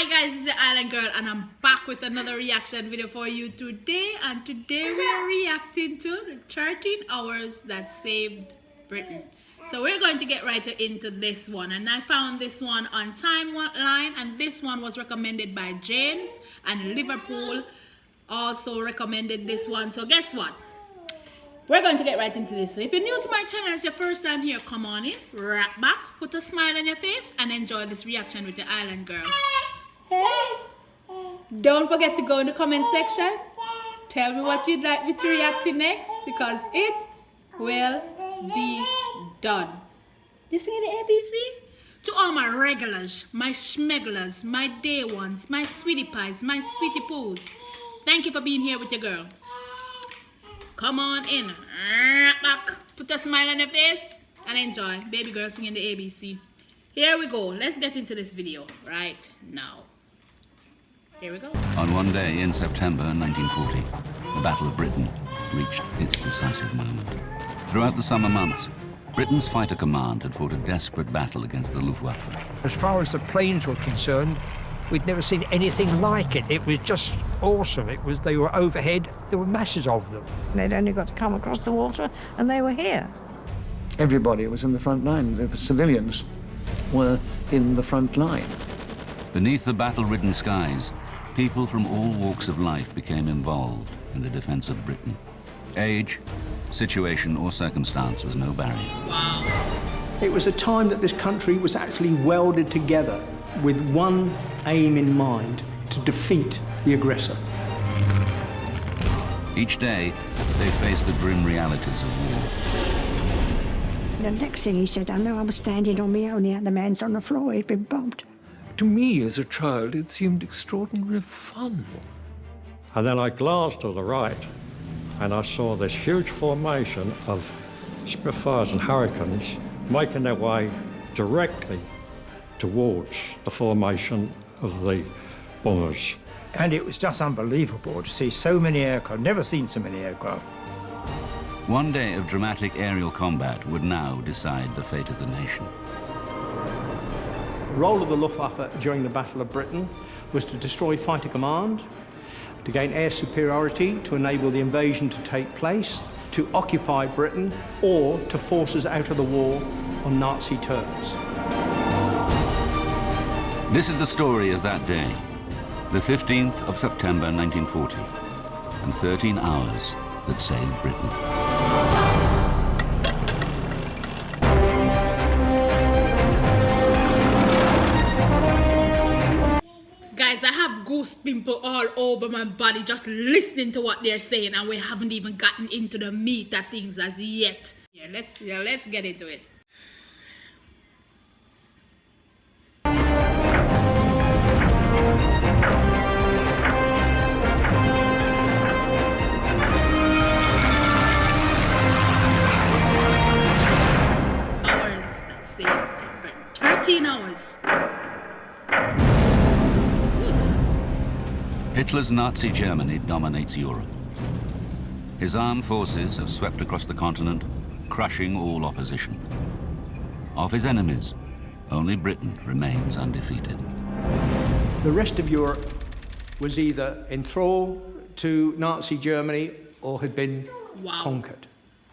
Hi guys, it's the Island Girl and I'm back with another reaction video for you today. And today we are reacting to the 13 hours that saved Britain. So we're going to get right into this one, and I found this one on Timeline, and this one was recommended by James, and Liverpool also recommended this one. So guess what? We're going to get right into this. So if you're new to my channel, it's your first time here, come on in, right back, put a smile on your face, and enjoy this reaction with the Island Girl. Hey. Don't forget to go in the comment section. Tell me what you'd like me to react to next, because it will be done. You singing the ABC? To all my regulars, my schmegglers, my day ones, my sweetie pies, my sweetie poos, thank you for being here with your girl. Come on in, back, put a smile on your face, and enjoy baby girl singing the ABC. Here we go. Let's get into this video right now. Here we go. On one day in September 1940, the Battle of Britain reached its decisive moment. Throughout the summer months, Britain's fighter command had fought a desperate battle against the Luftwaffe. As far as the planes were concerned, we'd never seen anything like it. It was just awesome. They were overhead, there were masses of them. They'd only got to come across the water and they were here. Everybody was in the front line. The civilians were in the front line. Beneath the battle-ridden skies, people from all walks of life became involved in the defense of Britain. Age, situation or circumstance was no barrier. Wow. It was a time that this country was actually welded together with one aim in mind: to defeat the aggressor. Each day, they faced the grim realities of war. The next thing he said, I know I was standing on my own, the other man's on the floor, he'd been bombed. To me, as a child, it seemed extraordinarily fun. And then I glanced to the right, and I saw this huge formation of Spitfires and Hurricanes making their way directly towards the formation of the bombers. And it was just unbelievable to see so many aircraft. Never seen so many aircraft. One day of dramatic aerial combat would now decide the fate of the nation. The role of the Luftwaffe during the Battle of Britain was to destroy fighter command, to gain air superiority to enable the invasion to take place, to occupy Britain, or to force us out of the war on Nazi terms. This is the story of that day, the 15th of September 1940, and 13 hours that saved Britain. Guys, I have goose pimple all over my body just listening to what they're saying, and we haven't even gotten into the meat of things as yet. Let's get into it. Hours that saved Britain. 13 hours. Hitler's Nazi Germany dominates Europe. His armed forces have swept across the continent, crushing all opposition. Of his enemies, only Britain remains undefeated. The rest of Europe was either enthralled to Nazi Germany or had been conquered.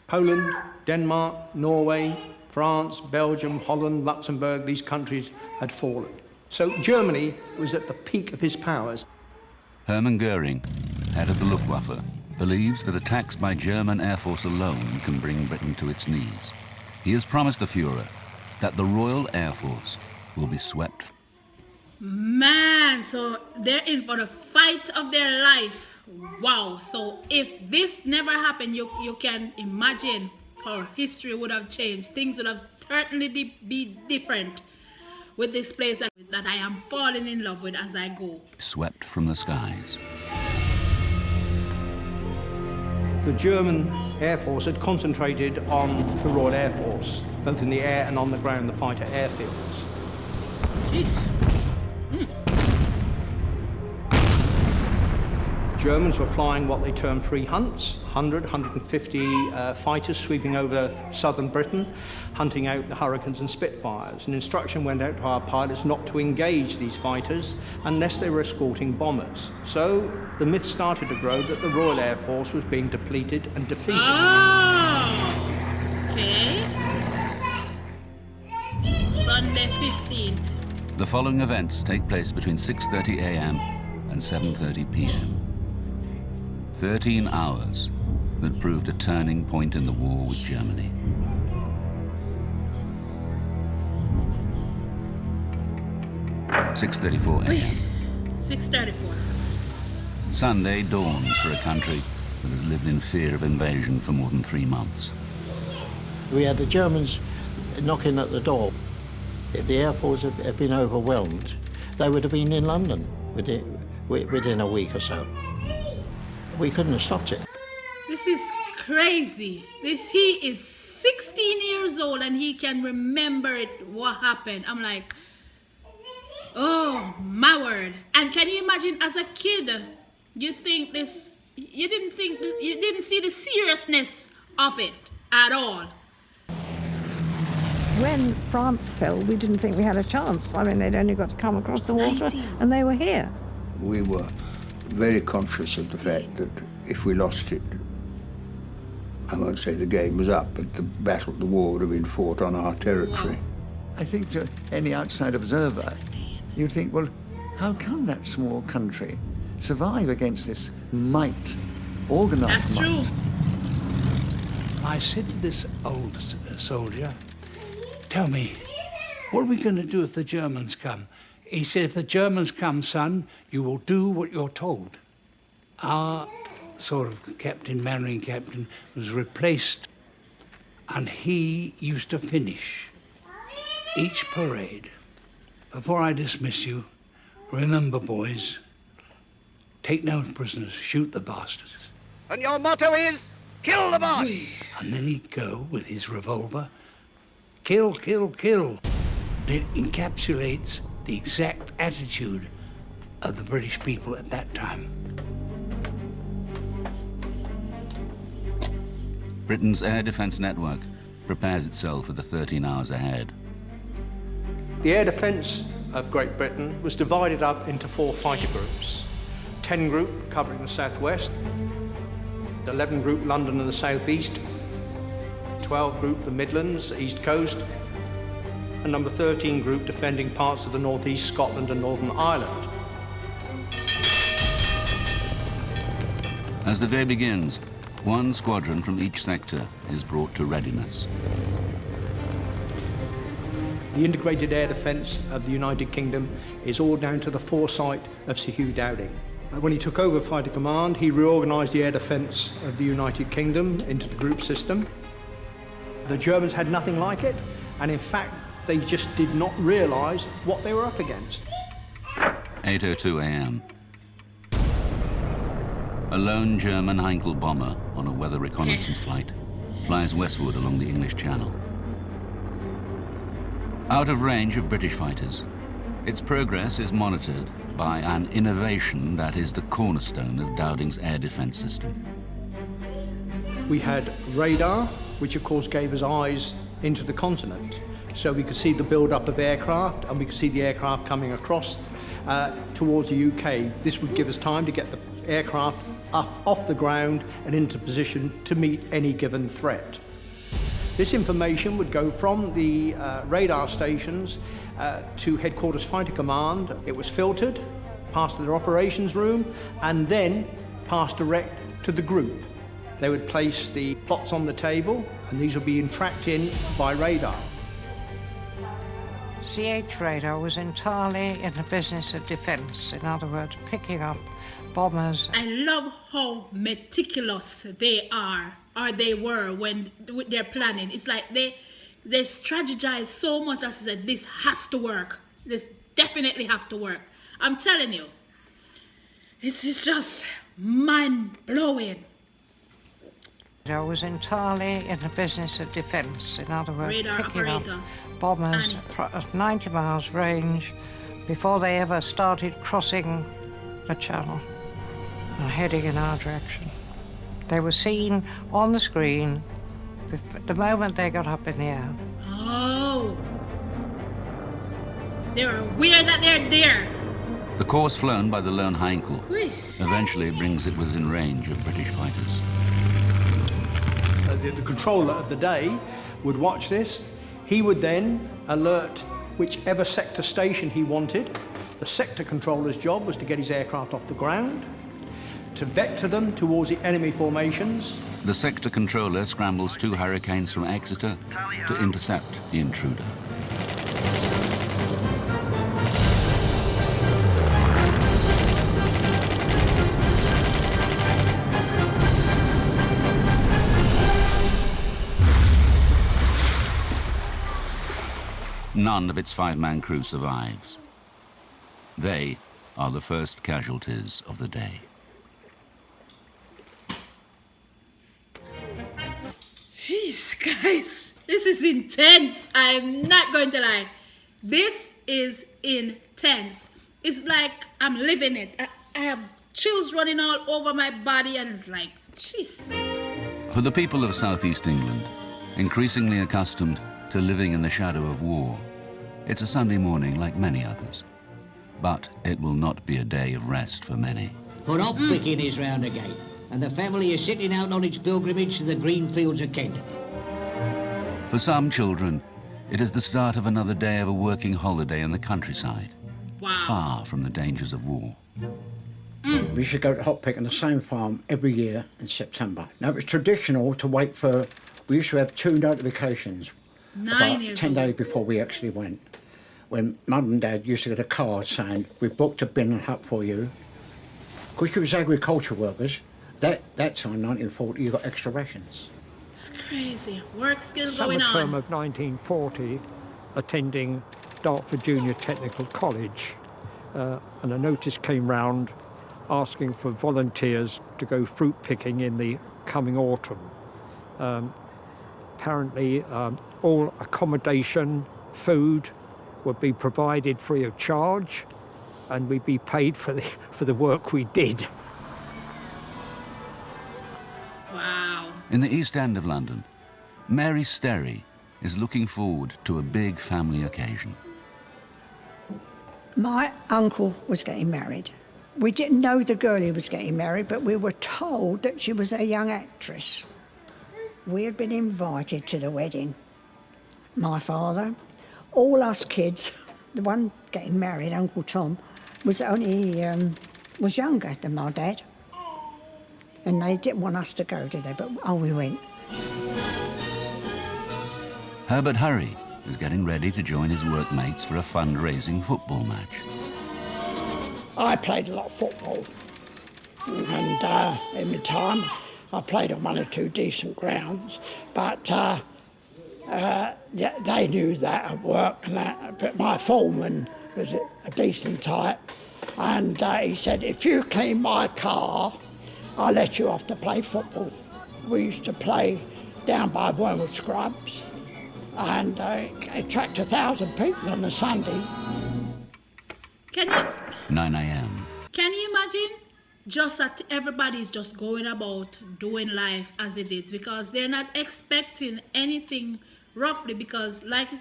Poland, Denmark, Norway, France, Belgium, Holland, Luxembourg, these countries had fallen. So Germany was at the peak of his powers. Hermann Goering, head of the Luftwaffe, believes that attacks by German Air Force alone can bring Britain to its knees. He has promised the Führer that the Royal Air Force will be swept. Man, so they're in for the fight of their life. Wow. So if this never happened, you can imagine how history would have changed. Things would have certainly be different with this place that I am falling in love with as I go. Swept from the skies. The German Air Force had concentrated on the Royal Air Force, both in the air and on the ground, the fighter airfields. Jeez. Germans were flying what they termed free hunts, 100, 150 fighters sweeping over southern Britain, hunting out the Hurricanes and Spitfires. An instruction went out to our pilots not to engage these fighters unless they were escorting bombers. So the myth started to grow that the Royal Air Force was being depleted and defeated. Oh, okay. Sunday 15th. The following events take place between 6:30 a.m. and 7:30 p.m. 13 hours that proved a turning point in the war with Germany. (6:34 a.m.) 6:34. Sunday dawns for a country that has lived in fear of invasion for more than 3 months. We had the Germans knocking at the door. If the Air Force had been overwhelmed, they would have been in London within a week or so. We couldn't have stopped it. This is crazy. He is 16 years old and he can remember what happened. I'm like, oh my word. And can you imagine as a kid, you didn't see the seriousness of it at all. When France fell, we didn't think we had a chance. I mean, they'd only got to come across the water, 19. and they were here. We were very conscious of the fact that if we lost it, I won't say the game was up, but the war would have been fought on our territory. I think to any outside observer, you'd think, well, how can that small country survive against this might, organised That's true. I said to this old soldier, tell me, what are we going to do if the Germans come? He said, if the Germans come, son, you will do what you're told. Our sort of captain, marine captain, was replaced, and he used to finish each parade. Before I dismiss you, remember, boys, take no prisoners, shoot the bastards. And your motto is, kill the boss! And then he'd go with his revolver, kill, kill, kill. It encapsulates the exact attitude of the British people at that time. Britain's air defence network prepares itself for the 13 hours ahead. The air defence of Great Britain was divided up into 4 fighter groups. 10 group covering the southwest, 11 group London and the southeast, 12 group the Midlands, east coast, and number 13 group defending parts of the northeast Scotland and Northern Ireland. As the day begins, one squadron from each sector is brought to readiness. The integrated air defence of the United Kingdom is all down to the foresight of Sir Hugh Dowding. When he took over Fighter Command, he reorganised the air defence of the United Kingdom into the group system. The Germans had nothing like it, and in fact, they just did not realise what they were up against. 8:02 a.m. A lone German Heinkel bomber on a weather reconnaissance flight flies westward along the English Channel. Out of range of British fighters, its progress is monitored by an innovation that is the cornerstone of Dowding's air defence system. We had radar, which of course gave us eyes into the continent. So we could see the build-up of aircraft, and we could see the aircraft coming across towards the UK. This would give us time to get the aircraft up off the ground and into position to meet any given threat. This information would go from the radar stations to Headquarters Fighter Command. It was filtered, passed to their operations room, and then passed direct to the group. They would place the plots on the table, and these would be tracked in by radar. CH radar was entirely in the business of defence, in other words, picking up bombers. I love how meticulous they are, or they were, when with their planning. It's like they strategize so much as I said, this has to work. This definitely has to work. I'm telling you, it's just mind-blowing. Radar was entirely in the business of defence, in other words, Radar picking up operator. bombers at 90 miles range before they ever started crossing the channel. and heading in our direction. They were seen on the screen the moment they got up in the air. Oh. They were aware that they're there. The course flown by the lone Heinkel Whee. eventually brings it within range of British fighters. The controller of the day would watch this. He would then alert whichever sector station he wanted. The sector controller's job was to get his aircraft off the ground, to vector them towards the enemy formations. The sector controller scrambles 2 Hurricanes from Exeter to intercept the intruder. None of its 5-man crew survives. They are the first casualties of the day. Jeez, guys, this is intense. I'm not going to lie. This is intense. It's like I'm living it. I have chills running all over my body, and it's like, jeez. For the people of southeast England, increasingly accustomed to living in the shadow of war, it's a Sunday morning like many others. But it will not be a day of rest for many. For up picking is round again, and the family is setting out on its pilgrimage to the green fields of Kent. For some children, it is the start of another day of a working holiday in the countryside, far from the dangers of war. We used to go to hot pick on the same farm every year in September. Now, it was traditional to wait for, we used to have 2 notifications about 10 days before we actually went. When Mum and Dad used to get a card saying, we booked a bin and hut for you. Because you was agriculture workers, that time, 1940, you got extra rations. It's crazy. Work skills going on. Summer term of 1940, attending Dartford Junior Technical College, and a notice came round asking for volunteers to go fruit picking in the coming autumn. Apparently, all accommodation, food would be provided free of charge, and we'd be paid for the work we did. Wow. In the East End of London, Mary Sterry is looking forward to a big family occasion. My uncle was getting married. We didn't know the girl he was getting married, but we were told that she was a young actress. We had been invited to the wedding. My father, all us kids, the one getting married, Uncle Tom, was younger than my dad. And they didn't want us to go, did they? But, we went. Herbert Hurry is getting ready to join his workmates for a fundraising football match. I played a lot of football, and in my time I played on 1 or 2 decent grounds, but they knew that at work, and that, but my foreman was a decent type, and he said, if you clean my car, I'll let you off to play football. We used to play down by Wormwood Scrubs, and attract 1,000 people on a Sunday. 9 a.m. Can you imagine just that everybody's just going about doing life as it is, because they're not expecting anything roughly, because like I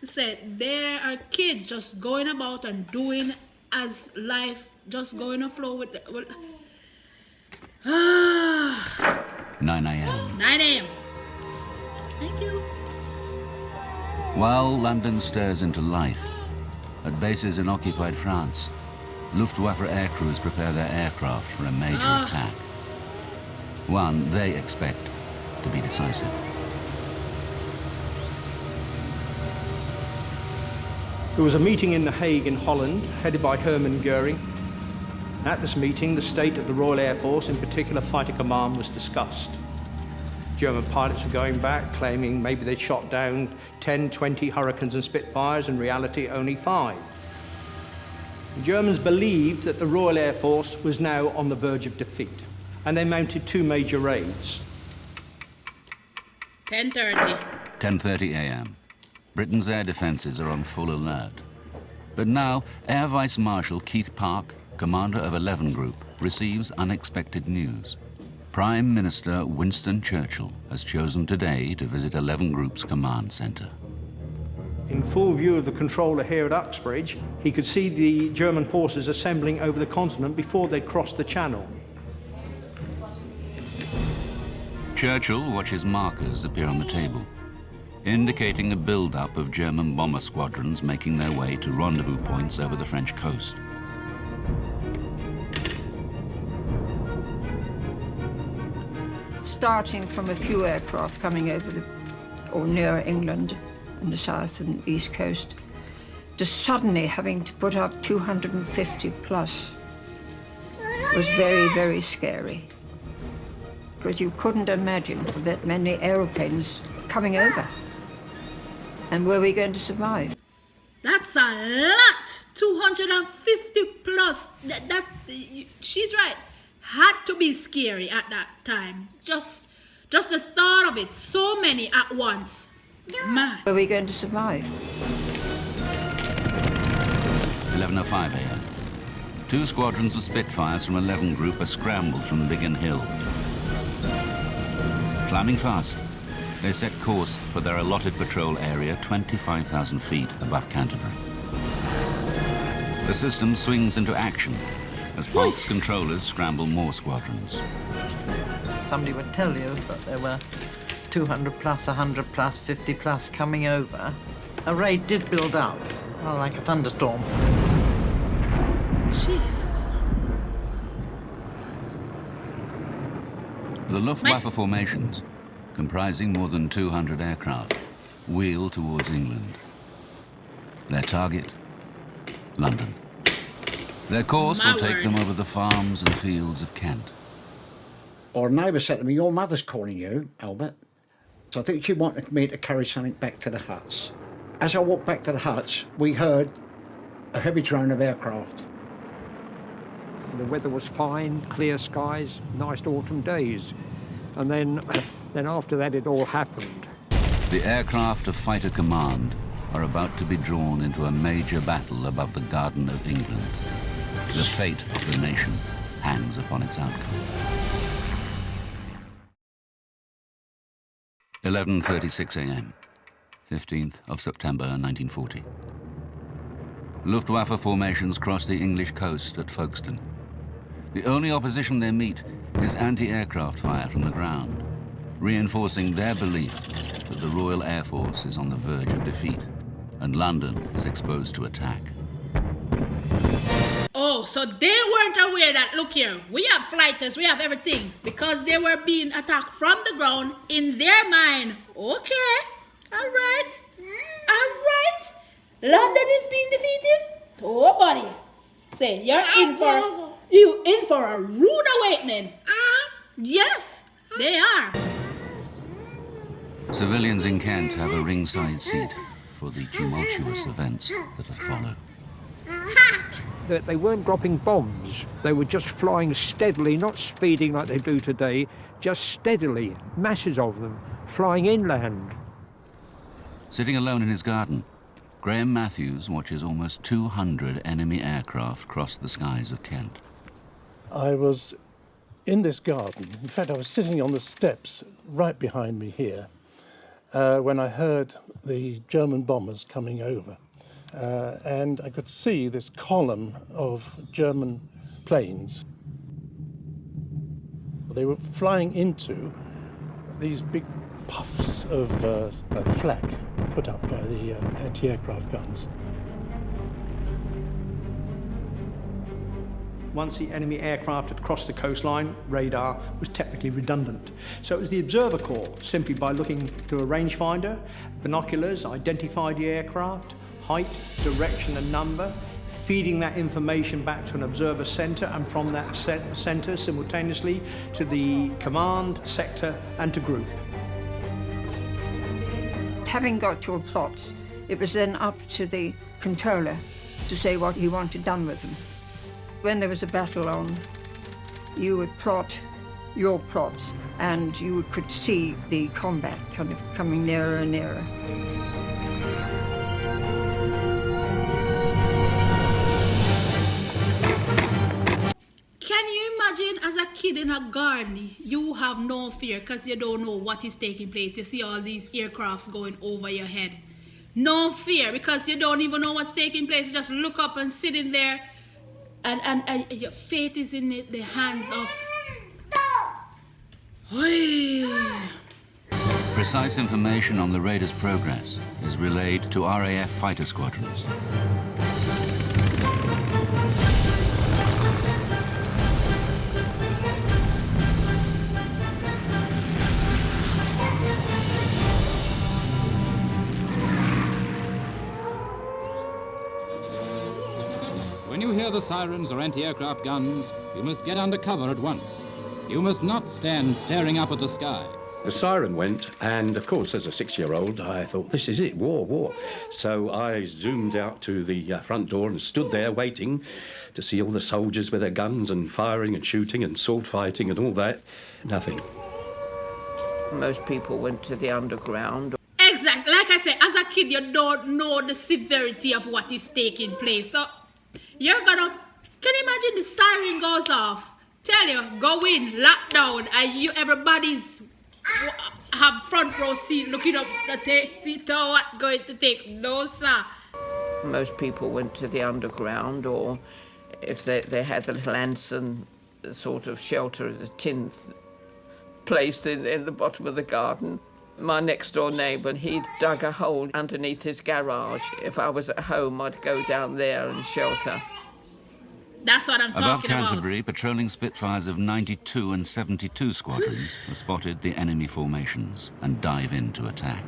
said, there are kids just going about and doing as life, just going to flow with 9 a.m. 9 a.m. Thank you. While London stirs into life, at bases in occupied France, Luftwaffe aircrews prepare their aircraft for a major attack. One they expect to be decisive. There was a meeting in The Hague in Holland, headed by Hermann Goering. At this meeting, the state of the Royal Air Force, in particular Fighter Command, was discussed. German pilots were going back, claiming maybe they'd shot down 10, 20 Hurricanes and Spitfires, in reality only 5. The Germans believed that the Royal Air Force was now on the verge of defeat, and they mounted 2 major raids. 10:30. 10:30 a.m. Britain's air defences are on full alert. But now, Air Vice Marshal Keith Park commander of 11 Group, receives unexpected news. Prime Minister Winston Churchill has chosen today to visit 11 Group's command centre. In full view of the controller here at Uxbridge, he could see the German forces assembling over the continent before they'd crossed the Channel. Churchill watches markers appear on the table, indicating a build-up of German bomber squadrons making their way to rendezvous points over the French coast. Starting from a few aircraft coming over or near England and the south and east coast, to suddenly having to put up 250 plus was very, very scary. Because you couldn't imagine that many aeroplanes coming over. And were we going to survive? That's a lot. 250 plus. She's right. Had to be scary at that time. Just the thought of it. So many at once. Man. Were we going to survive? 11:05 a.m. 2 squadrons of Spitfires from 11 Group are scrambled from Biggin Hill. Climbing fast, they set course for their allotted patrol area 25,000 feet above Canterbury. The system swings into action as Park's controllers scramble more squadrons. Somebody would tell you that there were 200 plus, 100 plus, 50 plus coming over. A raid did build up, well, like a thunderstorm. Jesus. The Luftwaffe formations, comprising more than 200 aircraft, wheel towards England. Their target, London. Their course will take them over the farms and fields of Kent. Our neighbour said to me, "Your mother's calling you, Albert." So I think she wanted me to carry something back to the huts. As I walked back to the huts, we heard a heavy drone of aircraft. The weather was fine, clear skies, nice autumn days. And then after that, it all happened. The aircraft of Fighter Command are about to be drawn into a major battle above the Garden of England. The fate of the nation hangs upon its outcome. 11:36 a.m., 15th of September 1940. Luftwaffe formations cross the English coast at Folkestone. The only opposition they meet is anti-aircraft fire from the ground, reinforcing their belief that the Royal Air Force is on the verge of defeat and London is exposed to attack. Oh, so they weren't aware that, look here, we have flighters, we have everything, because they were being attacked from the ground in their mind. Okay, all right. London is being defeated? Oh, buddy. Say, you in for a rude awakening. Yes, they are. Civilians in Kent have a ringside seat for the tumultuous events that had followed. They weren't dropping bombs. They were just flying steadily, not speeding like they do today, just steadily, masses of them, flying inland. Sitting alone in his garden, Graham Matthews watches almost 200 enemy aircraft cross the skies of Kent. I was in this garden. In fact, I was sitting on the steps right behind me here when I heard the German bombers coming over. And I could see this column of German planes. They were flying into these big puffs of flak put up by the anti-aircraft guns. Once the enemy aircraft had crossed the coastline, radar was technically redundant. So it was the observer corps, simply by looking through a rangefinder, binoculars, identified the aircraft, height, direction and number, feeding that information back to an observer centre, and from that centre simultaneously to the command, sector and to group. Having got your plots, it was then up to the controller to say what he wanted done with them. When there was a battle on, you would plot your plots and you could see the combat kind of coming nearer and nearer. kid in a garden, you have no fear because you don't know what is taking place. You see all these aircrafts going over your head. No fear because you don't even know what's taking place. You just look up and sit in there, and your fate is in the hands of... Precise information on the raiders' progress is relayed to RAF fighter squadrons. When you hear the sirens or anti-aircraft guns, you must get under cover at once. You must not stand staring up at the sky. The siren went, and of course, as a 6-year-old, I thought, this is it, war, war. So I zoomed out to the front door and stood there waiting to see all the soldiers with their guns and firing and shooting and sword fighting and all that. Nothing. Most people went to the underground. Exactly. Like I said, as a kid, you don't know the severity of what is taking place. So you're gonna... Can you imagine the siren goes off? Tell you, go in, lock down, and everybody's... have front row seat looking up the seat or what going to take. No, sir. Most people went to the underground, or if they had the little Anson sort of shelter, the tin placed in the bottom of the garden. My next door neighbour, he'd dug a hole underneath his garage. If I was at home, I'd go down there and shelter. That's what I'm Above talking about. Canterbury, patrolling Spitfires of 92 and 72 squadrons have spotted the enemy formations and dive in to attack.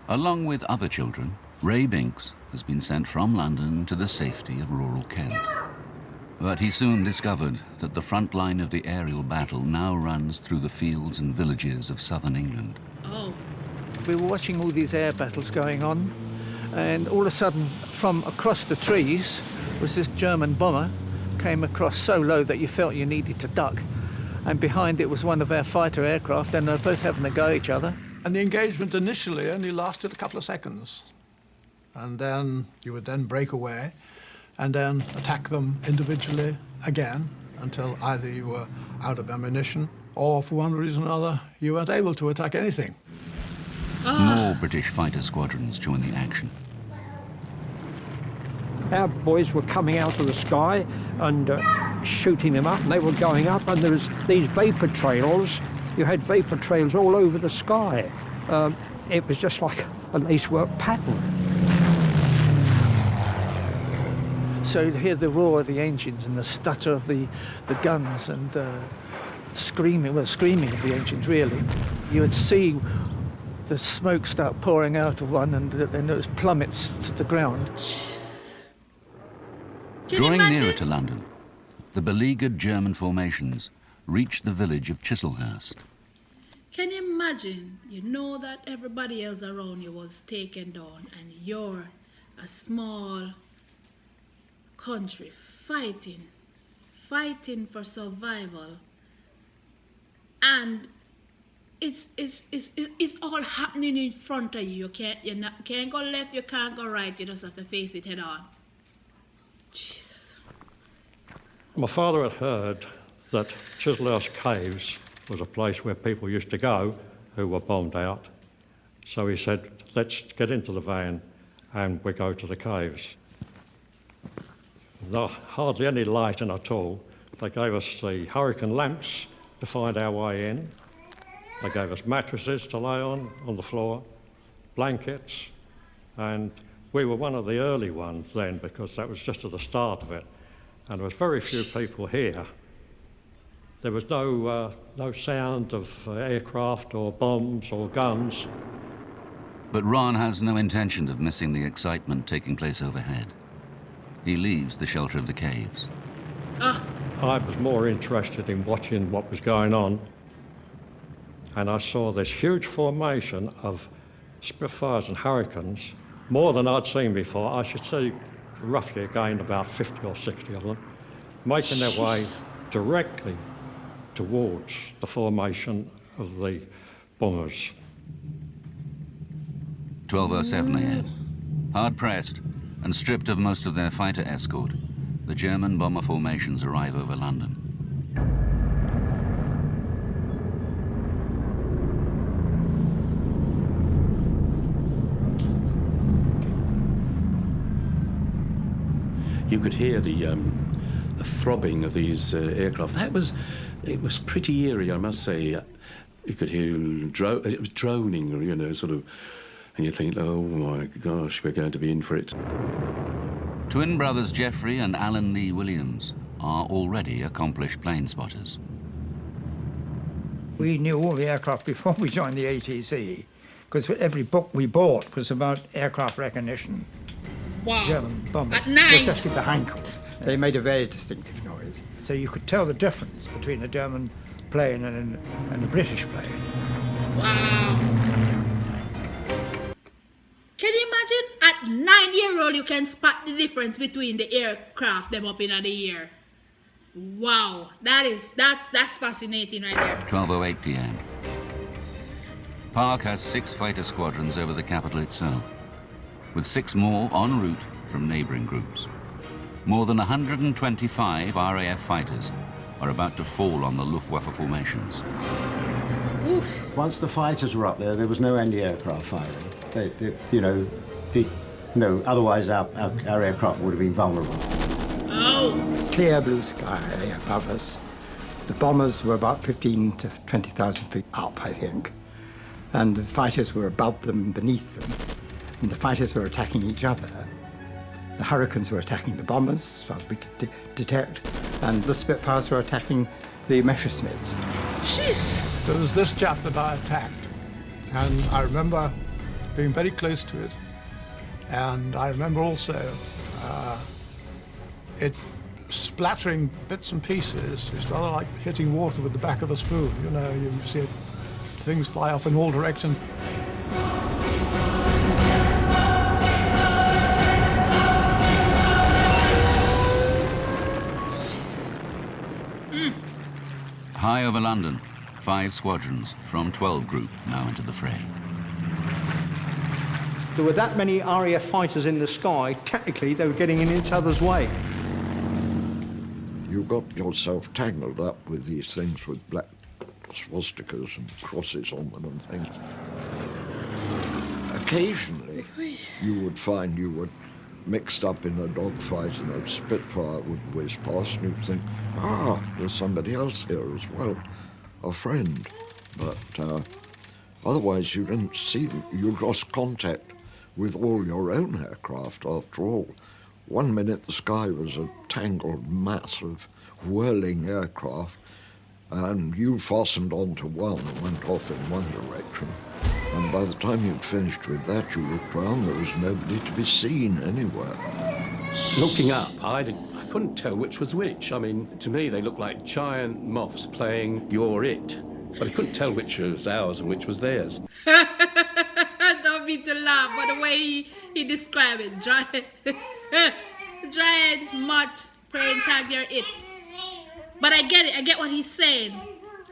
Along with other children, Ray Binks has been sent from London to the safety of rural Kent. But he soon discovered that the front line of the aerial battle now runs through the fields and villages of southern England. Oh. We were watching all these air battles going on, and all of a sudden, from across the trees, was this German bomber, came across so low that you felt you needed to duck. And behind it was one of our fighter aircraft, and they were both having a go at each other. And the engagement initially only lasted a couple of seconds. And then you would then break away and then attack them individually again until either you were out of ammunition or, for one reason or another, you weren't able to attack anything. More British fighter squadrons join the action. Our boys were coming out of the sky and shooting them up, and they were going up, and there was these vapour trails. You had vapour trails all over the sky. It was just like a lacework pattern. So you'd hear the roar of the engines and the stutter of the guns and screaming of the engines, really. You would see the smoke start pouring out of one, and it was plummets to the ground. Drawing nearer to London, the beleaguered German formations reached the village of Chislehurst. Can you imagine? You know that everybody else around you was taken down, and you're a small country fighting for survival, and it's all happening in front of you. You can't go left, you can't go right. You just have to face it head on. Jesus. My father had heard that Chislehurst Caves was a place where people used to go who were bombed out. So he said, let's get into the van and we go to the caves. No, hardly any lighting at all. They gave us the hurricane lamps to find our way in. They gave us mattresses to lay on the floor, blankets, and we were one of the early ones then because that was just at the start of it. And there was very few people here. There was no sound of aircraft or bombs or guns. But Ron has no intention of missing the excitement taking place overhead. He leaves the shelter of the caves. I was more interested in watching what was going on, and I saw this huge formation of Spitfires and Hurricanes, more than I'd seen before. I should say roughly again about 50 or 60 of them, making their way directly towards the formation of the bombers. 12:07 a.m. Hard pressed and stripped of most of their fighter escort, the German bomber formations arrive over London. You could hear the throbbing of these aircraft. It was pretty eerie, I must say. You could hear it was droning, you know, sort of, and you think, oh my gosh, we're going to be in for it. Twin brothers Geoffrey and Alan Lee Williams are already accomplished plane spotters. We knew all the aircraft before we joined the ATC, because every book we bought was about aircraft recognition. Wow. German bombers, At night. especially the Heinkels. They made a very distinctive noise. So you could tell the difference between a German plane and a British plane. Wow. Can you imagine? At 9-year-old, you can spot the difference between the aircraft them up in the air. Wow, that's fascinating right there. 12:08 p.m. Park has 6 fighter squadrons over the capital itself, with 6 more en route from neighboring groups. More than 125 RAF fighters are about to fall on the Luftwaffe formations. Oof. Once the fighters were up there was no anti-aircraft firing. Otherwise our aircraft would have been vulnerable. Oh. Clear blue sky above us. The bombers were about 15 to 20,000 feet up, I think. And the fighters were above them, beneath them. And the fighters were attacking each other. The Hurricanes were attacking the bombers, as far as we could detect, and the Spitfires were attacking the Messerschmitts. Jeez. There was this chap that I attacked, and I remember being very close to it. And I remember also it splattering bits and pieces. It's rather like hitting water with the back of a spoon. You know, you see things fly off in all directions. High over London, 5 squadrons from 12 Group now into the fray. There were that many RAF fighters in the sky, technically they were getting in each other's way. You got yourself tangled up with these things with black swastikas and crosses on them and things. Occasionally, you would find you were mixed up in a dogfight and a Spitfire would whiz past and you'd think, there's somebody else here as well, a friend. But otherwise you didn't see them. You lost contact with all your own aircraft after all. One minute the sky was a tangled mass of whirling aircraft and you fastened onto one and went off in one direction. And by the time you'd finished with that, you looked round, there was nobody to be seen anywhere. Looking up, I couldn't tell which was which. I mean, to me, they looked like giant moths playing You're It. But I couldn't tell which was ours and which was theirs. Don't mean to laugh, but the way he described it, giant moth playing tag, You're It. But I get it, I get what he's saying.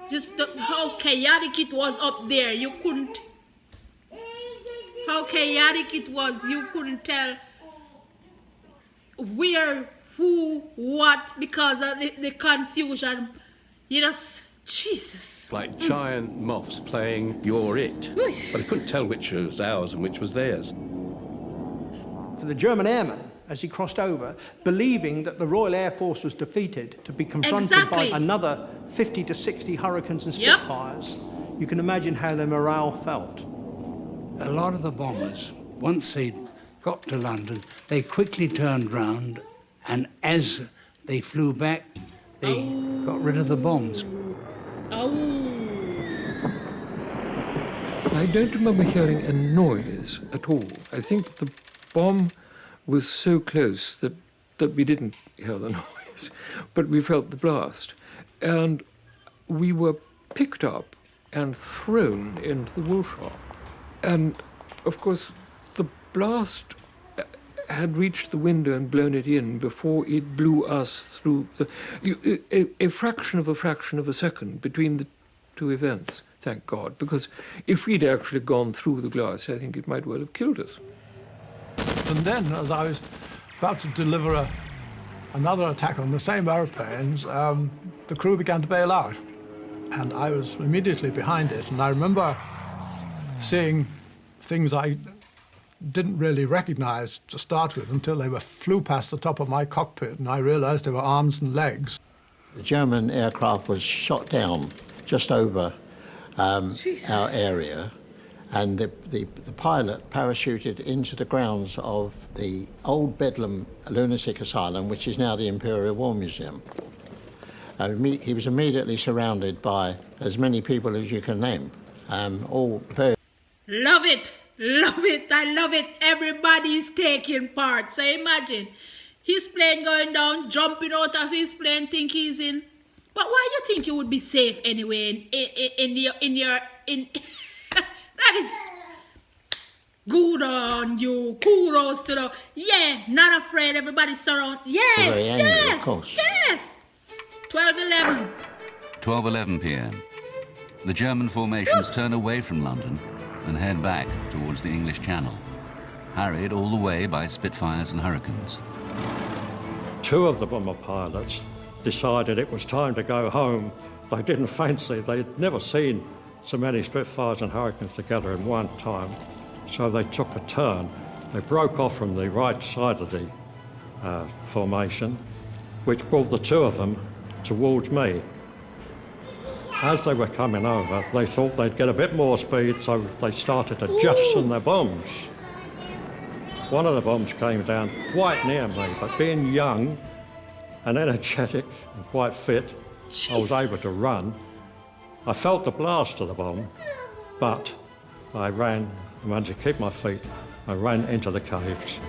Just how chaotic it was up there, you couldn't... How chaotic it was, you couldn't tell where, who, what, because of the confusion. You just, Jesus. Like giant moths playing You're It. But I couldn't tell which was ours and which was theirs. For the German airman, as he crossed over, believing that the Royal Air Force was defeated to be confronted by another 50 to 60 Hurricanes and Spitfires, you can imagine how their morale felt. A lot of the bombers, once they got to London, they quickly turned round, and as they flew back, they got rid of the bombs. I don't remember hearing a noise at all. I think the bomb was so close that we didn't hear the noise, but we felt the blast. And we were picked up and thrown into the wool shop. And, of course, the blast had reached the window and blown it in before it blew us through a fraction of a second between the two events, thank God, because if we'd actually gone through the glass, I think it might well have killed us. And then, as I was about to deliver another attack on the same aeroplanes, the crew began to bail out. And I was immediately behind it. And I remember seeing things I didn't really recognize to start with until they flew past the top of my cockpit, and I realized they were arms and legs. The German aircraft was shot down just over our area, and the pilot parachuted into the grounds of the old Bedlam lunatic asylum, which is now the Imperial War Museum. He was immediately surrounded by as many people as you can name, all very... Love it! Love it! I love it! Everybody's taking part. So imagine, his plane going down, jumping out of his plane, think he's in... But why do you think you would be safe anyway in your... That is... Good on you. Kudos to the... Yeah, not afraid. Everybody's surrounded. Yes, very angry, yes, of course. yes. 12:11. 12:11 p.m. The German formations turn away from London and head back towards the English Channel, harried all the way by Spitfires and Hurricanes. 2 of the bomber pilots decided it was time to go home. They didn't fancy, they'd never seen so many Spitfires and Hurricanes together in one time, so they took a turn. They broke off from the right side of the formation, which brought the 2 of them towards me. As they were coming over, they thought they'd get a bit more speed, so they started to jettison their bombs. One of the bombs came down quite near me, but being young and energetic and quite fit, I was able to run. I felt the blast of the bomb, but I managed to keep my feet. I ran into the caves.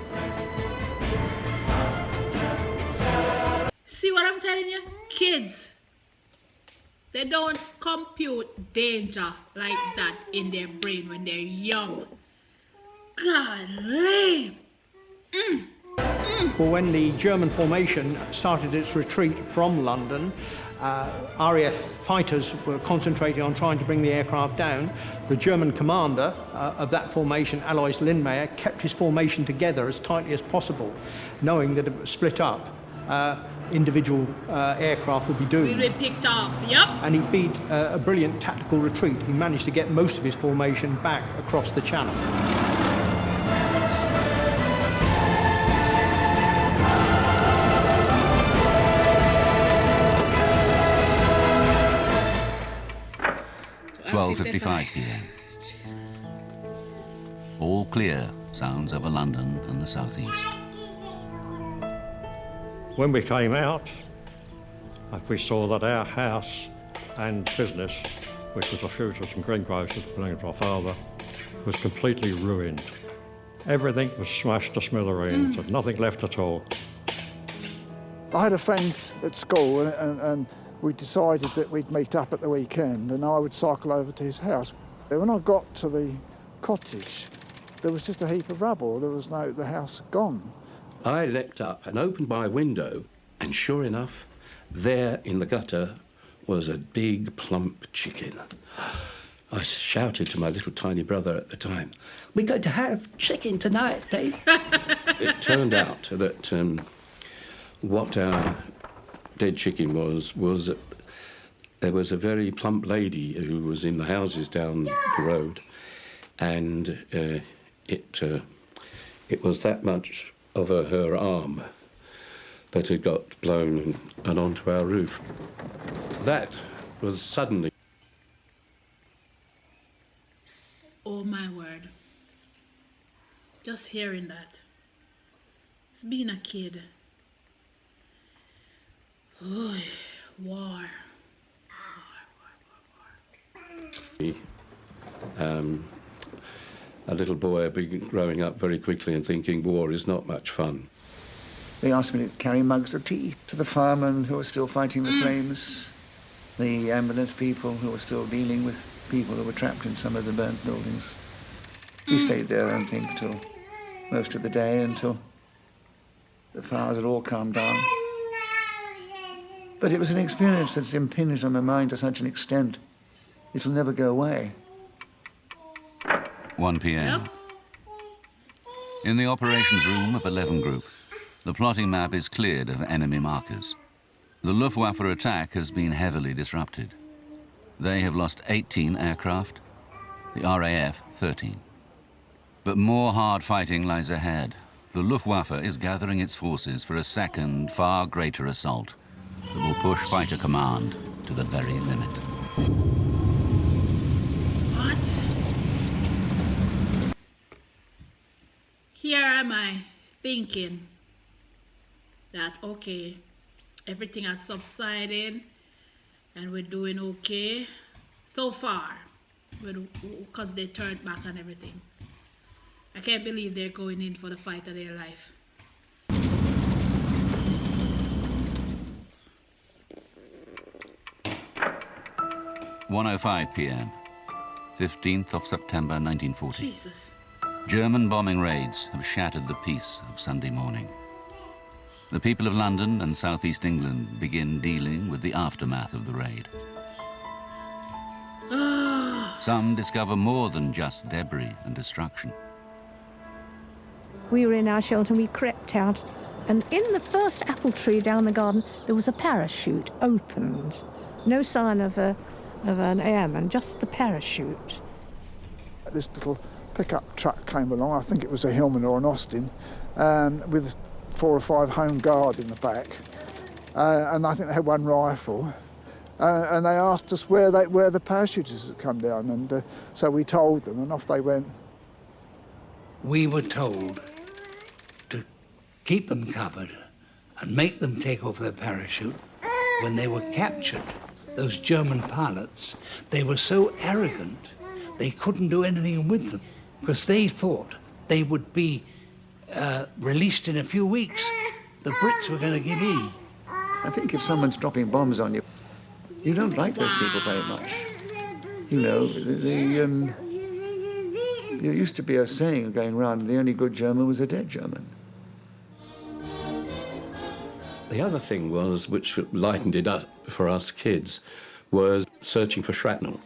See what I'm telling you? Kids, they don't compute danger like that in their brain when they're young. Golly. Well, when the German formation started its retreat from London, RAF fighters were concentrating on trying to bring the aircraft down. The German commander of that formation, Alois Lindmayr, kept his formation together as tightly as possible, knowing that if it was split up, individual aircraft would be doomed. We'll be picked off, yep. And he beat a brilliant tactical retreat. He managed to get most of his formation back across the channel. (12:55 p.m.) All clear sounds over London and the southeast. When we came out, we saw that our house and business, which was the Futures and Greengrocers belonging to my father, was completely ruined. Everything was smashed to smithereens, and nothing left at all. I had a friend at school, and we decided that we'd meet up at the weekend, and I would cycle over to his house. When I got to the cottage, there was just a heap of rubble. There was the house gone. I leapt up and opened my window, and sure enough, there in the gutter was a big, plump chicken. I shouted to my little tiny brother at the time, "We're going to have chicken tonight, Dave." It turned out that what our dead chicken was that there was a very plump lady who was in the houses down the road, and it was that much of her arm that had got blown and onto our roof. That was suddenly... Oh my word. Just hearing that. It's being a kid. Oh, war. A little boy growing up very quickly and thinking war is not much fun. They asked me to carry mugs of tea to the firemen who were still fighting the flames, the ambulance people who were still dealing with people who were trapped in some of the burnt buildings. We stayed there, I think, till most of the day, until the fires had all calmed down. But it was an experience that's impinged on my mind to such an extent, it'll never go away. 1 p.m. In the operations room of 11 Group, The plotting map is cleared of enemy markers. The Luftwaffe attack has been heavily disrupted. They have lost 18 aircraft, the RAF 13. But more hard fighting lies ahead. The Luftwaffe is gathering its forces for a second, far greater assault that will push Fighter Command to the very limit. What? Here am I thinking that, okay, everything has subsided and we're doing okay so far, because they turned back on everything. I can't believe they're going in for the fight of their life. (1:05 p.m., 15th of September 1940. Jesus. German bombing raids have shattered the peace of Sunday morning. The people of London and southeast England begin dealing with the aftermath of the raid. Some discover more than just debris and destruction. We were in our shelter and we crept out, and in the first apple tree down the garden there was a parachute opened. No sign of an airman, just the parachute. This little pickup truck came along, I think it was a Hillman or an Austin, with 4 or 5 Home Guard in the back, and I think they had 1 rifle, and they asked us where the parachutists had come down, and so we told them, and off they went. We were told to keep them covered and make them take off their parachute. When they were captured, those German pilots, they were so arrogant they couldn't do anything with them because they thought they would be released in a few weeks. The Brits were going to give in. I think if someone's dropping bombs on you, you don't like those people very much. You know, there used to be a saying going around, the only good German was a dead German. The other thing was, which lightened it up for us kids, was searching for shrapnel.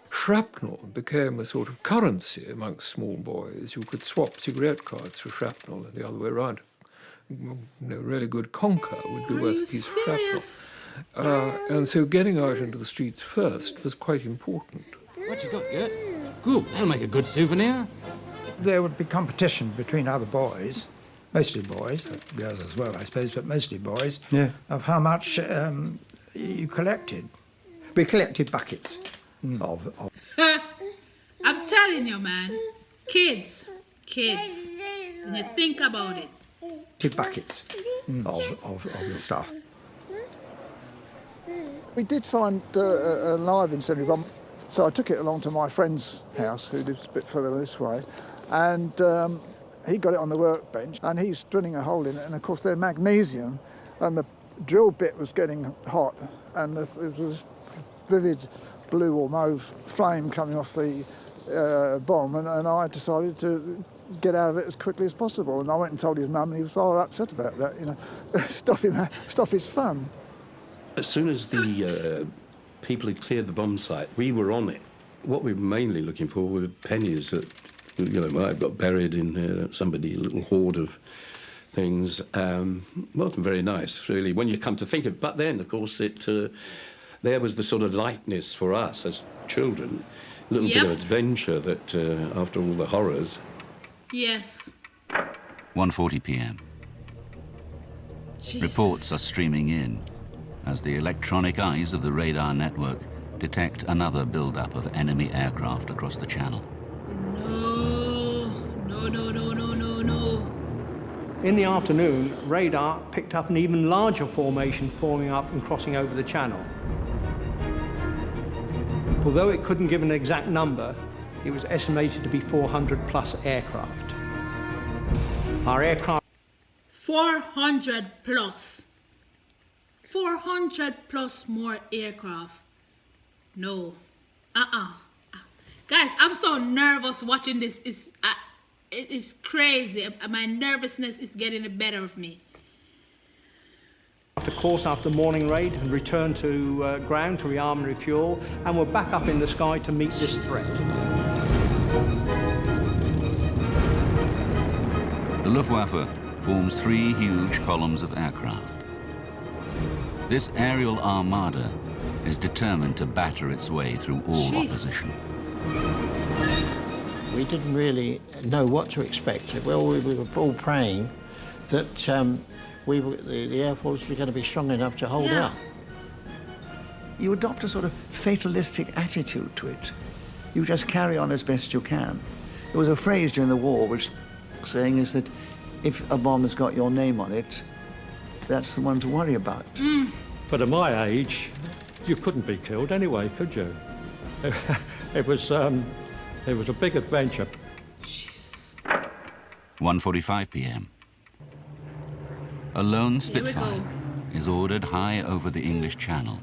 Shrapnel became a sort of currency amongst small boys. You could swap cigarette cards for shrapnel and the other way around. You know, really good conker would be worth a piece of shrapnel. And so getting out into the streets first was quite important. What you got, Gert? Good, that'll make a good souvenir. There would be competition between other boys, mostly boys, girls as well, I suppose, but mostly boys, of how much you collected. We collected buckets of... I'm telling you, man, kids, when you think about it. Buckets of the stuff. We did find a live incendiary bomb, so I took it along to my friend's house, who lives a bit further this way, and he got it on the workbench, and he was drilling a hole in it, and of course they're magnesium, and the drill bit was getting hot, and there was vivid blue or mauve flame coming off the bomb, and I decided to get out of it as quickly as possible, and I went and told his mum, and he was rather upset about that, you know, stop his fun. As soon as the people had cleared the bomb site, we were on it. What we were mainly looking for were pennies that, you know, might have got buried in a little hoard of things. Wasn't very nice, really, when you come to think of it. But then, of course, there was the sort of lightness for us as children, a little bit of adventure that, after all the horrors. Yes. 1:40 p.m. Jesus. Reports are streaming in as the electronic eyes of the radar network detect another build-up of enemy aircraft across the channel. No. In the afternoon, radar picked up an even larger formation forming up and crossing over the channel. Although it couldn't give an exact number, it was estimated to be 400 plus aircraft. Our aircraft... 400 plus. 400 plus more aircraft. No. Guys, I'm so nervous watching this. It's crazy. My nervousness is getting the better of me. ...after course after the morning raid and returned to ground to rearm and refuel, and we're back up in the sky to meet this threat. The Luftwaffe forms 3 huge columns of aircraft. This aerial armada is determined to batter its way through all opposition. We didn't really know what to expect. Well, we were all praying that the Air Force was going to be strong enough to hold out. You adopt a sort of fatalistic attitude to it. You just carry on as best you can. There was a phrase during the war which saying is that if a bomb has got your name on it, that's the one to worry about. But at my age, you couldn't be killed anyway, could you? It was a big adventure. 1:45 p.m. A lone Spitfire is ordered high over the English Channel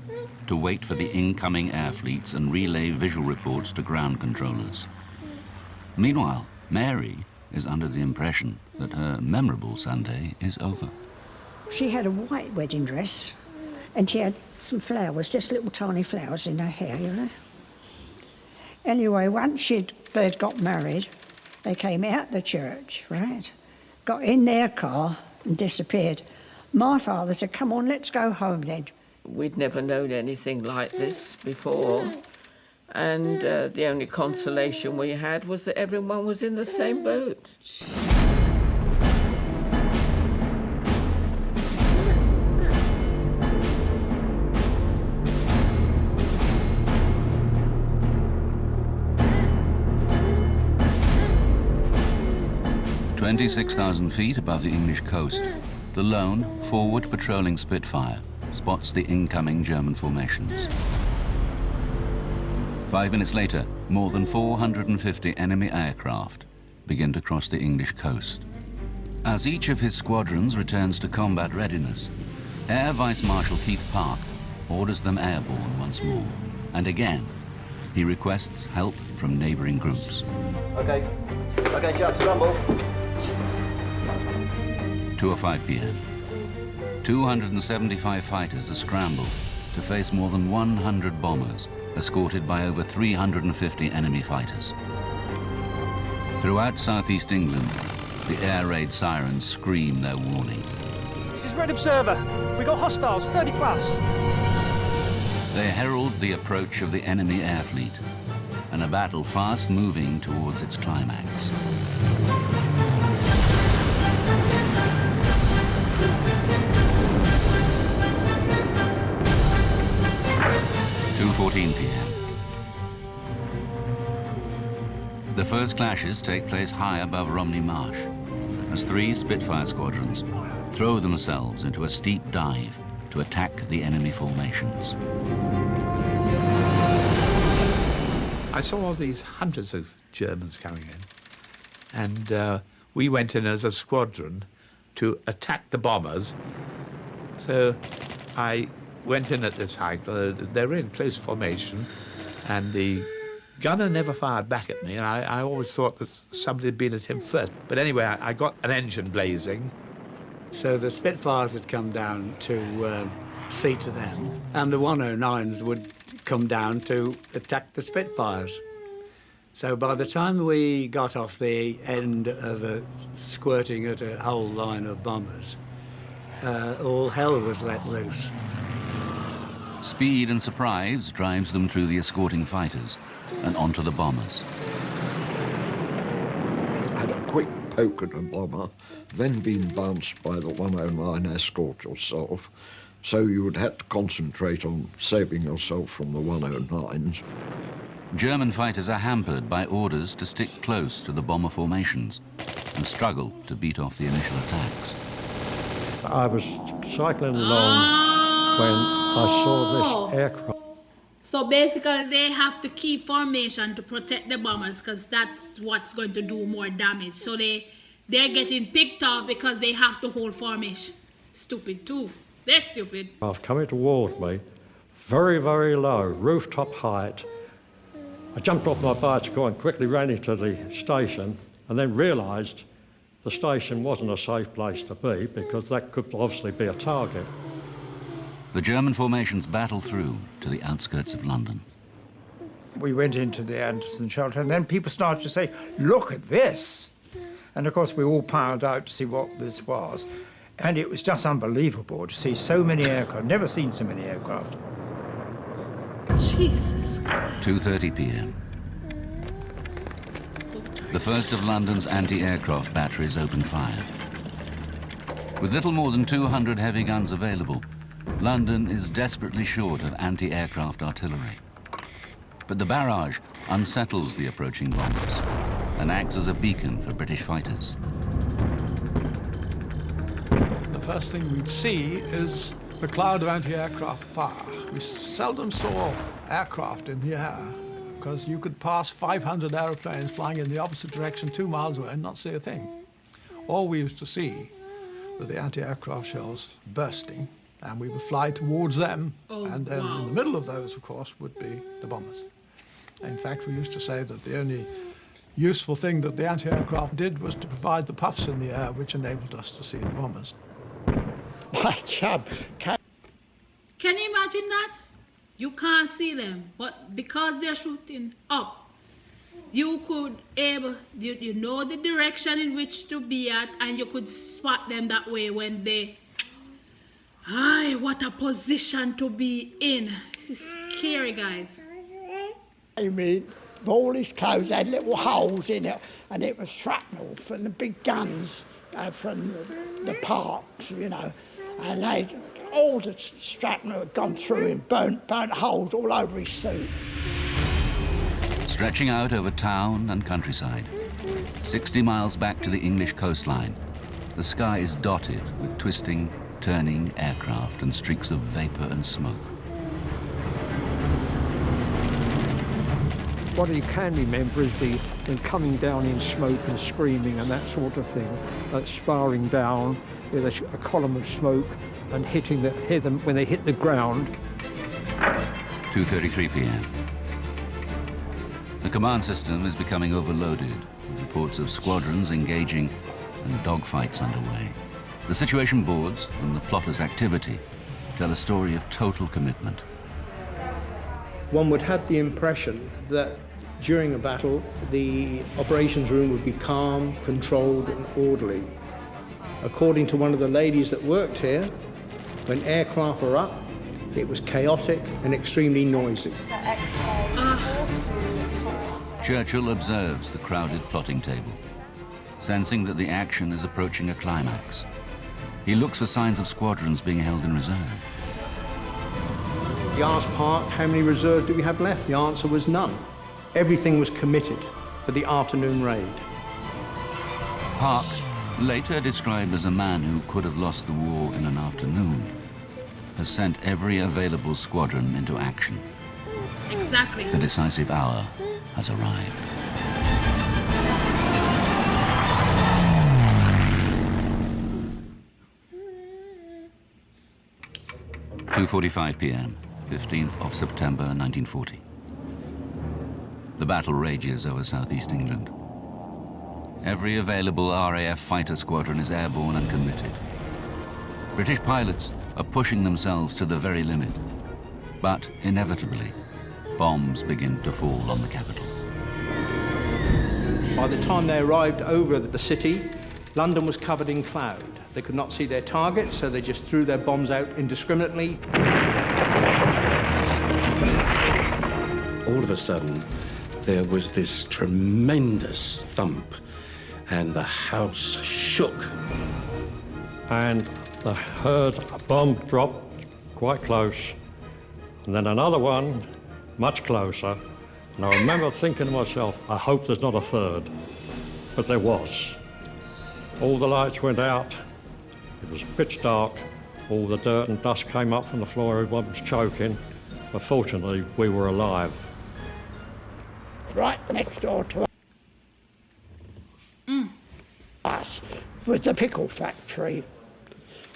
to wait for the incoming air fleets and relay visual reports to ground controllers. Meanwhile, Mary is under the impression that her memorable Sunday is over. She had a white wedding dress, and she had some flowers, just little tiny flowers in her hair, you know. Anyway, once they'd got married, they came out the church, right? Got in their car and disappeared. My father said, "Come on, let's go home then." We'd never known anything like this before, and the only consolation we had was that everyone was in the same boat. At 26,000 feet above the English coast, the lone, forward patrolling Spitfire spots the incoming German formations. 5 minutes later, more than 450 enemy aircraft begin to cross the English coast. As each of his squadrons returns to combat readiness, Air Vice Marshal Keith Park orders them airborne once more. And again, he requests help from neighboring groups. Okay, Chuck, scramble. 2:05 p.m. 275 fighters are scrambled to face more than 100 bombers, escorted by over 350 enemy fighters. Throughout southeast England, the air raid sirens scream their warning. This is Red Observer. We got hostiles, 30 plus. They herald the approach of the enemy air fleet, and a battle fast moving towards its climax. 2:14 p.m. The first clashes take place high above Romney Marsh, as 3 Spitfire squadrons throw themselves into a steep dive to attack the enemy formations. I saw all these hundreds of Germans coming in, and we went in as a squadron to attack the bombers. So I went in at this height. They were in close formation, and the gunner never fired back at me, and I always thought that somebody had been at him first. But anyway, I got an engine blazing. So the Spitfires had come down to see to them, and the 109s would come down to attack the Spitfires. So by the time we got off the end of squirting at a whole line of bombers, all hell was let loose. Speed and surprise drives them through the escorting fighters and onto the bombers. Had a quick poke at a bomber, then been bounced by the 109 escort yourself, so you would have to concentrate on saving yourself from the 109s. German fighters are hampered by orders to stick close to the bomber formations and struggle to beat off the initial attacks. I was cycling along when I saw this aircraft. So basically they have to keep formation to protect the bombers, because that's what's going to do more damage. So they're getting picked off because they have to hold formation. Stupid too. They're stupid. Coming towards me, very, very low, rooftop height. I jumped off my bicycle and quickly ran into the station, and then realised the station wasn't a safe place to be, because that could obviously be a target. The German formations battle through to the outskirts of London. We went into the Anderson shelter, and then people started to say, "Look at this." And of course we all piled out to see what this was. And it was just unbelievable to see so many aircraft. Never seen so many aircraft. Jesus. 2:30 p.m. The first of London's anti-aircraft batteries opened fire. With little more than 200 heavy guns available, London is desperately short of anti-aircraft artillery. But the barrage unsettles the approaching bombers and acts as a beacon for British fighters. The first thing we'd see is the cloud of anti-aircraft fire. We seldom saw aircraft in the air because you could pass 500 aeroplanes flying in the opposite direction 2 miles away and not see a thing. All we used to see were the anti-aircraft shells bursting, and we would fly towards them, and then in the middle of those, of course, would be the bombers. In fact, we used to say that the only useful thing that the anti-aircraft did was to provide the puffs in the air, which enabled us to see the bombers. My chum, can you imagine that? You can't see them, but because they're shooting up, you could you know the direction in which to be at, and you could spot them that way when they. Ay, what a position to be in. This is scary, guys. I mean, all his clothes had little holes in it, and it was shrapnel from the big guns from the parks, you know, and all the shrapnel had gone through him, burnt holes all over his suit. Stretching out over town and countryside, 60 miles back to the English coastline, the sky is dotted with twisting, turning aircraft and streaks of vapor and smoke. What you can remember is them coming down in smoke and screaming and that sort of thing, sparring down with a column of smoke and hear them when they hit the ground. 2:33 p.m. The command system is becoming overloaded, with reports of squadrons engaging and dogfights underway. The situation boards and the plotters' activity tell a story of total commitment. One would have the impression that during a battle, the operations room would be calm, controlled, and orderly. According to one of the ladies that worked here, when aircraft were up, it was chaotic and extremely noisy. Churchill observes the crowded plotting table, sensing that the action is approaching a climax. He looks for signs of squadrons being held in reserve. He asked Park, how many reserves do we have left? The answer was none. Everything was committed for the afternoon raid. Park, later described as a man who could have lost the war in an afternoon, has sent every available squadron into action. Exactly. The decisive hour has arrived. (2:45 p.m., 15th of September 1940. The battle rages over southeast England. Every available RAF fighter squadron is airborne and committed. British pilots are pushing themselves to the very limit, but inevitably, bombs begin to fall on the capital. By the time they arrived over the city, London was covered in cloud. They could not see their target, so they just threw their bombs out indiscriminately. All of a sudden, there was this tremendous thump, and the house shook. And I heard a bomb drop quite close, and then another one much closer. And I remember thinking to myself, I hope there's not a third. But there was. All the lights went out. It was pitch dark. All the dirt and dust came up from the floor. Everyone was choking. But fortunately, we were alive. Right next door to us was the pickle factory.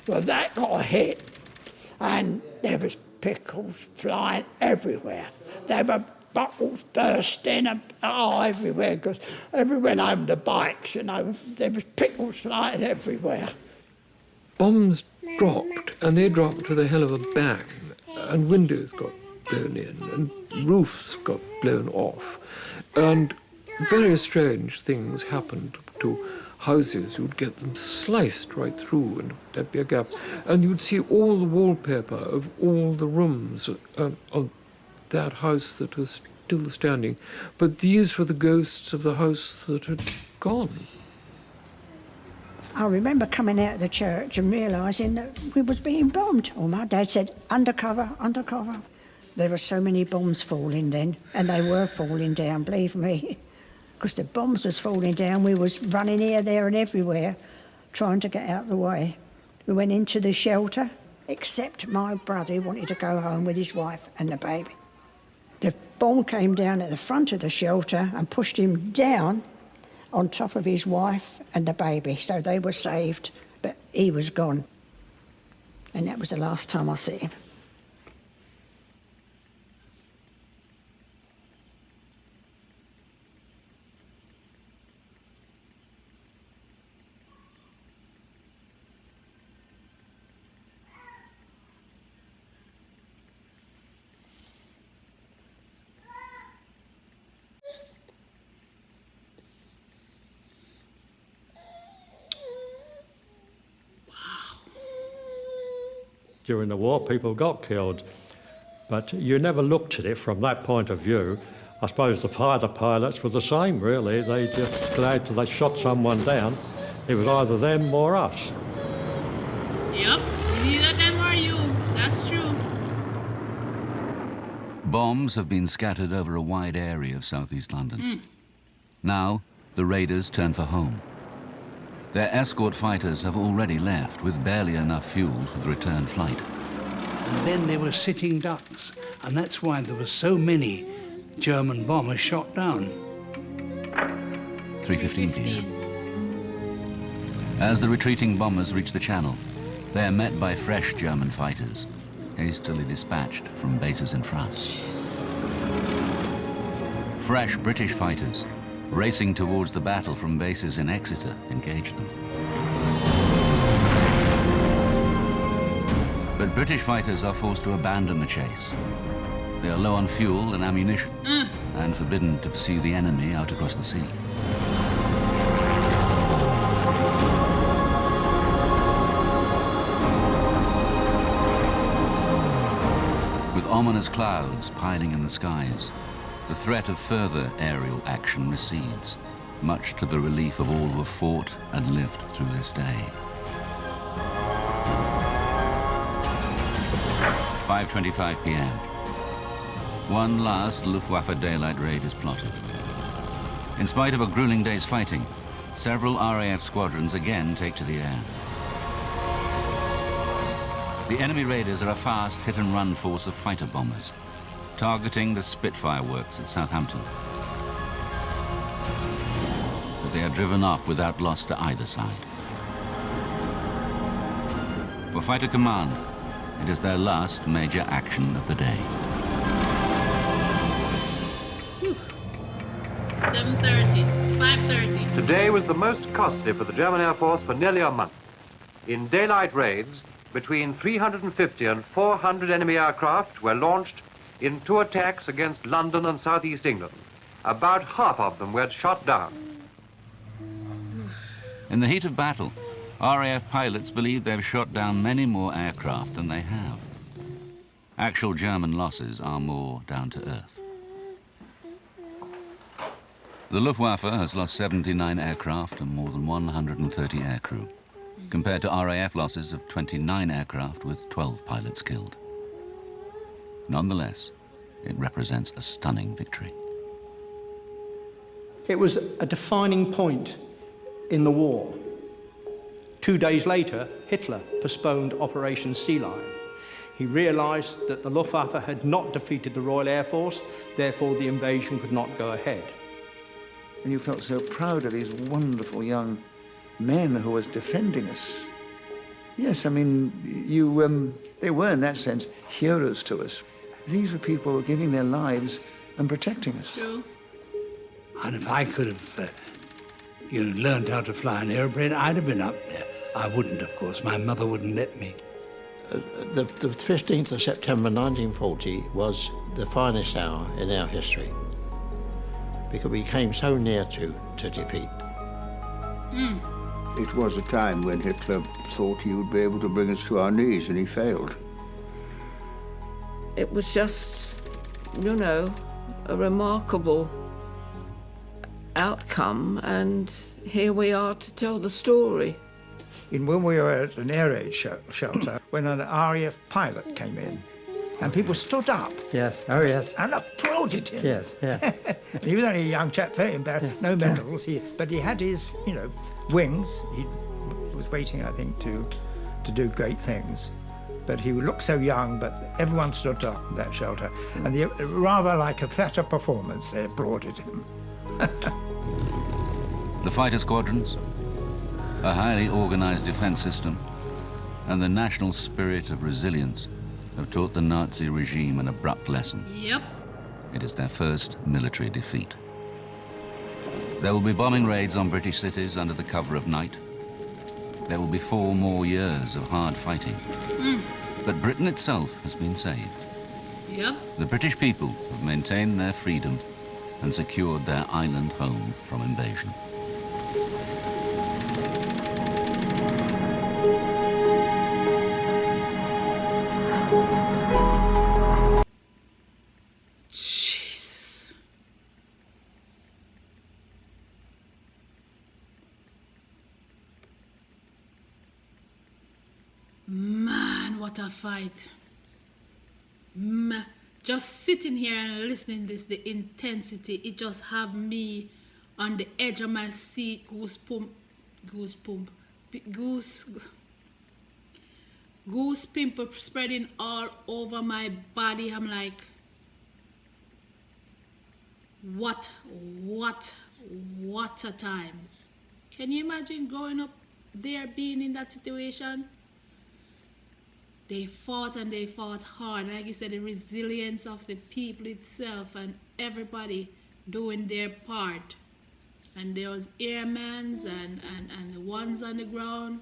Well, that got a hit, and there was pickles flying everywhere. There were bottles bursting and everywhere, because everyone owned the bikes, you know. There was pickles flying everywhere. Bombs dropped, and they dropped with a hell of a bang, and windows got blown in, and roofs got blown off, and very strange things happened to houses, you'd get them sliced right through, and there'd be a gap. And you'd see all the wallpaper of all the rooms of that house that was still standing. But these were the ghosts of the house that had gone. I remember coming out of the church and realising that we was being bombed. Or my dad said, undercover, undercover. There were so many bombs falling then, and they were falling down, believe me. Because the bombs was falling down, we was running here, there and everywhere, trying to get out of the way. We went into the shelter, except my brother wanted to go home with his wife and the baby. The bomb came down at the front of the shelter and pushed him down on top of his wife and the baby, so they were saved, but he was gone. And that was the last time I see him. During the war, people got killed, but you never looked at it from that point of view. I suppose the fighter pilots were the same, really. They just glad till they shot someone down. It was either them or us. Yep, neither them or you. That's true. Bombs have been scattered over a wide area of southeast London. Now, the raiders turn for home. Their escort fighters have already left with barely enough fuel for the return flight. And then there were sitting ducks, and that's why there were so many German bombers shot down. 3:15 p.m. As the retreating bombers reach the channel, they are met by fresh German fighters, hastily dispatched from bases in France. Fresh British fighters, racing towards the battle from bases in Exeter, engaged them. But British fighters are forced to abandon the chase. They are low on fuel and ammunition, and forbidden to pursue the enemy out across the sea. With ominous clouds piling in the skies, the threat of further aerial action recedes, much to the relief of all who have fought and lived through this day. 5:25 p.m. One last Luftwaffe daylight raid is plotted. In spite of a grueling day's fighting, several RAF squadrons again take to the air. The enemy raiders are a fast hit-and-run force of fighter bombers, targeting the Spitfire works at Southampton. But they are driven off without loss to either side. For Fighter Command, it is their last major action of the day. 7:30, 5:30. Today was the most costly for the German Air Force for nearly a month. In daylight raids, between 350 and 400 enemy aircraft were launched in two attacks against London and southeast England. About half of them were shot down. In the heat of battle, RAF pilots believe they've shot down many more aircraft than they have. Actual German losses are more down to earth. The Luftwaffe has lost 79 aircraft and more than 130 aircrew, compared to RAF losses of 29 aircraft with 12 pilots killed. Nonetheless, it represents a stunning victory. It was a defining point in the war. 2 days later, Hitler postponed Operation Sea Lion. He realized that the Luftwaffe had not defeated the Royal Air Force, therefore the invasion could not go ahead. And you felt so proud of these wonderful young men who was defending us. Yes, I mean, they were, in that sense, heroes to us. These were people who were giving their lives and protecting us. True. And if I could have, learned how to fly an airplane, I'd have been up there. I wouldn't, of course. My mother wouldn't let me. The 15th of September 1940 was the finest hour in our history, because we came so near to defeat. It was a time when Hitler thought he would be able to bring us to our knees, and he failed. It was just, you know, a remarkable outcome, and here we are to tell the story. When we were at an air raid shelter, when an RAF pilot came in, and people stood up. Yes, oh yes. And applauded him. Yes, yeah. He was only a young chap, very embarrassed, no medals, but he had his, you know, wings. He was waiting, I think, to do great things. But he looked so young, but everyone stood up in that shelter. And rather like a theatre performance, they applauded him. The fighter squadrons, a highly organized defense system, and the national spirit of resilience have taught the Nazi regime an abrupt lesson. Yep. It is their first military defeat. There will be bombing raids on British cities under the cover of night. There will be 4 more years of hard fighting. But Britain itself has been saved. Yep. The British people have maintained their freedom and secured their island home from invasion. Jesus. Man, what a fight. Just sitting here and listening to this, the intensity, it just have me on the edge of my seat, goose pimple spreading all over my body. I'm like, what a time. Can you imagine growing up there, being in that situation? They fought and they fought hard. Like you said, the resilience of the people itself and everybody doing their part. And there was airmen and the ones on the ground.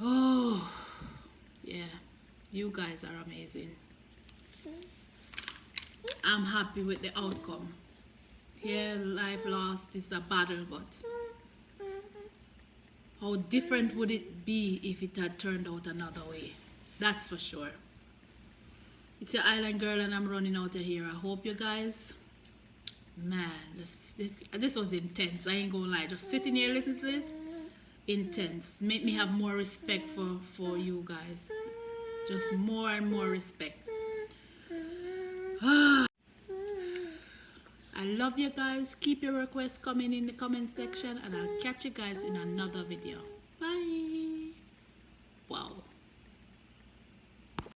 Oh, yeah, you guys are amazing. I'm happy with the outcome. Yeah, life lost is a battle, but how different would it be if it had turned out another way? That's for sure. It's your island girl and I'm running out of here. I hope you guys, man, this was intense. I ain't gonna lie. Just sitting here listening to this, intense. Make me have more respect for you guys. Just more and more respect. I love you guys. Keep your requests coming in the comment section and I'll catch you guys in another video.